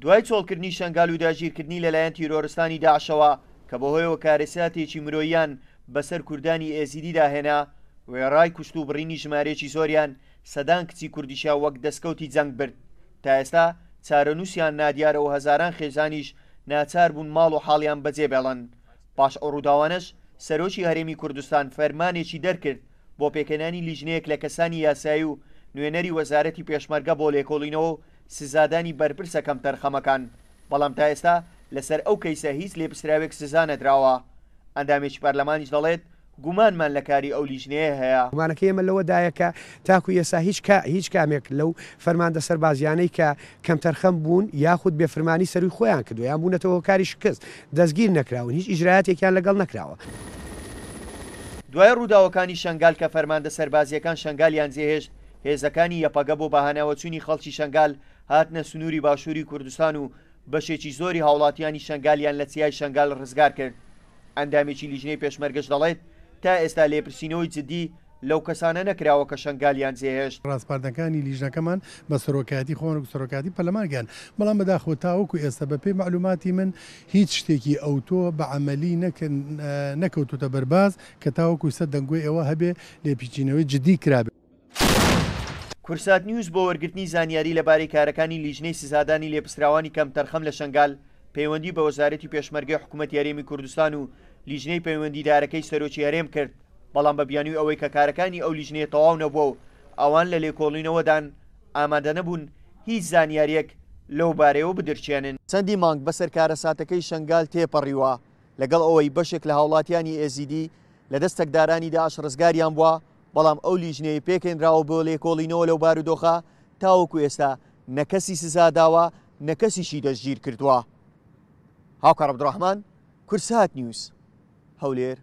دوای چۆڵکردنی شنگال و داگیرکردنی لەلایەن تیرۆرستانی داعشەوە کە بەهۆیەوە کارەساتێکی مرۆییان بەسەر کوردانی ئێزیدی داهێنا وێڕای کوشت و بڕینی ژمارەیەکی زۆریان سەدان کچی کوردیشا وەک دەستکەوتی جەنگ برد. تا ئێستا چارەنووسیان نادیارە و هەزاران خێزانیش ناچار بوون ماڵ و حاڵیان بەجێ بێڵن. پاش ئەو ڕووداوانەش سەرۆکی هەرێمی کوردستان فەرمانێکی دەرکرد بۆ پێکەنانی لیژنەیەک لە کەسانی یاسایی و نوێنەری وەزارەتی پێشمەرگە بۆ لێکۆڵینەوە و سزادانی بەرپرسە کەم تەرخەمەکان. بەڵام تا ئێستا لەسەر ئەو کەیسە هیچ لێپرسراوێک سزا نەدراوە. ئەندامێکی پەرلەمانیش دەڵێت گومانمان لە کاری ئەو لیژنەیە هەیە. گومانەکە ئێمە لەوەدایە کە تاکو ئێستا هیچ کامێک لەو فەرماندە سەربازیانەی کە کەم تەرخەم بوون یاخود بێفرمانی سەروی خۆیان کردو یان بوونەتەوە کاری شکست دەستگیر نەکراون هیچ ئیجرایەتێکیان لەگەڵ نەکراوە. دوای ڕووداوەکانی شنگال کە فەرماندە سەربازیەکان شنگالیان جێهێشت هێزەکانی یەپەگە بۆ بەهاناوەچوونی خەڵکی شنگال هاتنە سنووری باشووری کوردستان و بەشێکی زۆری هاوڵاتیانی شنگالیان لە چیای شنگال ڕزگار کرد. ئەندامێکی لیژنەی پێشمەرگەش دەڵێت تا ئێستا لێپرسینەوەی جدی لەو کەسانە نەکراوە کە شنگالیان جێهێشت. ڕاستپاردەکانی لیژنەکەمان بە سەرۆکاتی خۆن و سەرۆکاتی پەرلەمانگەن بەڵام بەداخۆ تاوەکو ئێستا بە پێی معلوماتی من هیچ شتێکی ئەوتۆ بە عەمەلی نەکەوتوتە بەرباز کە تاوەکو سەر دەنگۆی ئەوە هەبێ لێپیچینەوەی جدی کرابێت. کورسات نیوز بۆ وەرگرتنی زانیاری لەبارەی کارەکانی لیژنەی سزادانی لێپرسراوانی کەم تەرخەم لە شنگال پەیوەندی بە وەزارەتی پێشمەرگەی حکوومەتی هەرێمی کوردستان و لیژنەی پەیوەندیدارەکەی سەرۆکی هەرێم کرد. بەڵام بە بیانووی ئەوەی کە کارەکانی ئەو لیژنەیە تەواو نەبووە و ئەوان لە لێکۆڵینەوەدان ئامادە نەبوون هیچ زانیاریەک لەو بارەیەوە بدرچێنن. چەندی مانگ بەسەر کارەساتەکەی شنگال تێپەڕیوە لەگەڵ ئەوەی بەشێک لە هاوڵاتیانی ئێزیدی لە دەستەکدارانی داعش ڕزگاریان بووە بەڵام ئەو لیژنەیە پێکێنراوە بۆ لێکۆڵینەوە لەو بارودۆخە تاوەکو ئێستا نەکەسی سزاداوە نەکەسیشی دەستگیر کردووە. هاوکار عەبدوڕەحمان، کورسات نیوز، هەولێر.